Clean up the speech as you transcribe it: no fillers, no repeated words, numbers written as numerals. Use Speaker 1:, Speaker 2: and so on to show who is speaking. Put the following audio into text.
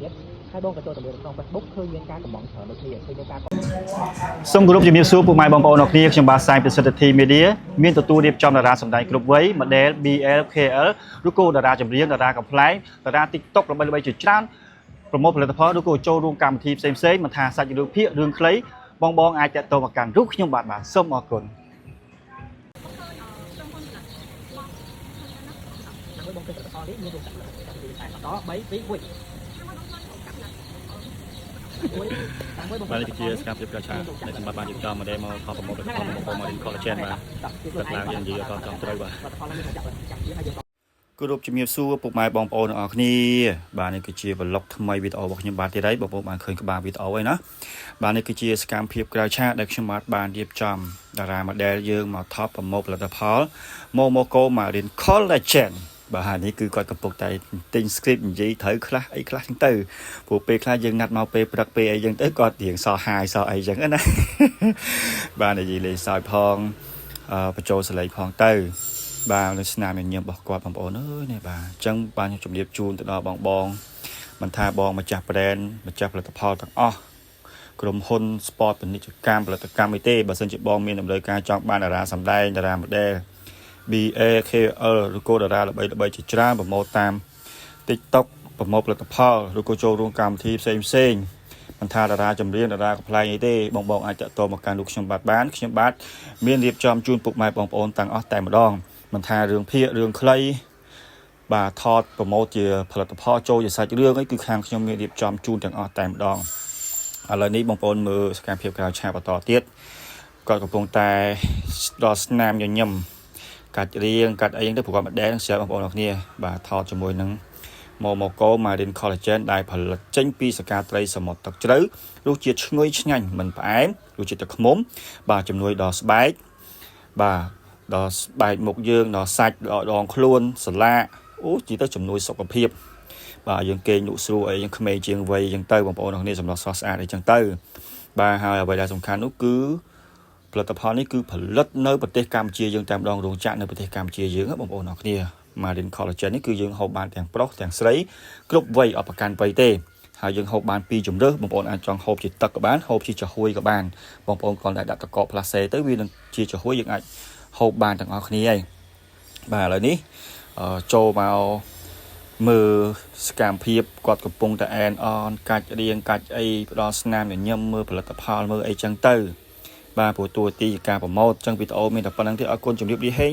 Speaker 1: ទៀតហើយបងក៏ចូលទៅមើលក្នុង Facebook ឃើញមានការកំងច្រើនដូចគ្នាឃើញមានការ
Speaker 2: សូមគោរពជំរាបសួរពុកម៉ែបងប្អូនអ្នកគ្នាខ្ញុំបាទសាយប្រសិទ្ធធី Media មានទទួលរៀបចំតារាសម្ដែងគ្រប់វ័យ model BL KL ឬក៏តារាចម្រៀងតារាកំ pl ែងតារា TikTok ល្បីៗជាច្រើនប្រមូលផលិតផលឬក៏ចូលរួមកម្មវិធីផ្សេងៗមិនថាសាច់រឿងភាគរឿងខ្លីបងអាចតាក់ទងមកកាន់រូបខ្ញុំបាទសូមអរគុណ
Speaker 1: បងឃើញផលិតផលនេះមានរោងចក្រតែបន្ត3 2 1
Speaker 2: បាទនេះគឺជាសកម្មភាពកាឆាដែលខ្ញុំបានរៀបចំមកដែលមកខំប្រមូលផលិតផលមកមករៀន collagen បាទទឹកឡើងយើងនិយាយអត់ចង់ត្រូវបាទគោរពជំរាបសួរពុកម៉ែបងប្អូនទាំងអស់គ្នាបាទនេះគឺជា vlog ថ្មីវីដេអូរបស់ខ្ញុំបាទទៀតហើយបងប្អូនបានឃើញក្បាលវីដេអូហើយណាបាទនេះគឺជាសកម្មភាពក្រៅឆាកដែលខ្ញុំបានរៀបចំតារា model យើងមកថប់ប្រមូលផលិតផលមកកោមករៀន collagen បាទនេះគឺគាត់កំពុងតែទិញ script និយាយត្រូវខ្លះអីខ្លះហ្នឹងទៅព្រោះពេលខ្លះយើងណាត់មកពេលព្រឹកពេលអីចឹងទៅគាត់រៀងសល់ហាយសល់អីចឹងណាបាទនិយាយលេងសើចផងបញ្ចូលសលេងផងទៅបាទលើស្នាមញញឹមរបស់គាត់បងប្អូនអើយនេះបាទអញ្ចឹងបានខ្ញុំជម្រាបជូនទៅដល់បងមិនថាបងម្ចាស់ brand ម្ចាស់ផលិតផលទាំងអស់ក្រុមហ៊ុន sport ពាណិជ្ជកម្មផលិតកម្មអីទេបើសិនជាបងមានតម្រូវការចង់បានតារាសម្ដែងតារា model BA KL ឬក៏តារាល្បីៗជាច្រើនប្រម៉ូទតាម TikTok ប្រម៉ូទផលិតផលឬក៏ចូលរួមកម្មវិធីផ្សេងមិនថាតារាចម្រៀងតារាកំ pl ែងអីទេបងអាចតាក់ទងមកកាន់លោកខ្ញុំបានខ្ញុំបាទមានរៀបចំជូនពុកម៉ែបងប្អូនទាំងអស់តែម្ដងមិនថារឿងភាគរឿងខ្លីបាទថតប្រម៉ូទជាផលិតផលចូលជាសាច់រឿងអីគឺខាងខ្ញុំមានរៀបចំជូនទាំងអស់តែម្ដងឥឡូវនេះបងប្អូនមើលសកម្មភាពក្រៅឆាកបន្តទៀតគាត់កំពុងតែដល់ស្នាមញញឹមកាច់រៀងកាច់អីហ្នឹងទៅប្រកបមកដែរនឹងស្រាប់បងប្អូនអរគ្នាបាទថតជាមួយនឹងមកកោ Marine Collagen ដែលផលិតចេញពីសកាត្រីសមុទ្រទឹកជ្រៅរសជាតិឈ្ងុយឆ្ងាញ់មិនផ្អែមរសជាតិទឹកឃ្មុំបាទជំនួយដល់ស្បែកបាទដល់ស្បែកមុខយើងដល់សាច់ដងខ្លួនសន្លាក់អូនិយាយទៅជំនួយសុខភាពបាទយើងគេងលក់ស្រួលអីយើងក្មេងជាងវ័យអញ្ចឹងទៅបងប្អូនអរគ្នាសម្រាប់ស្រស់ស្អាតអីចឹងទៅបាទហើយអ្វីដែលសំខាន់នោះគឺផលិតផលនេះគឺផលិតនៅប្រទេសកម្ពុជាយើងតែម្ដងរោងចក្រនៅប្រទេសកម្ពុជាយើងបងប្អូនអរគ្នា Marine Collagen នេះគឺយើងហូបបានទាំងប្រុសទាំងស្រីគ្រប់វ័យអត់ប្រកាន់វ័យទេហើយយើងហូបបានពីរជំរើសបងប្អូនអាចចង់ហូបជាទឹកក៏បានហូបជាចំហួយក៏បានបងប្អូនគ្រាន់តែដាក់តកកផ្លាសេទៅវានឹងជាចំហួយយើងអាចហូបបានទាំងអស់គ្នាហើយបាទឥឡូវនេះចូលមកមើលសកម្មភាពគាត់កំពុងតែអែនអនកាច់រៀងកាច់អីផ្ដល់ស្នាមញញឹមមើលផលិតផលមើលអីចឹងទៅបាទព្រោះតួនាទីការប្រម៉ូទចឹងវីដេអូមានតែប៉ុណ្្នឹងទេអរគុណជម្រាបលាហេង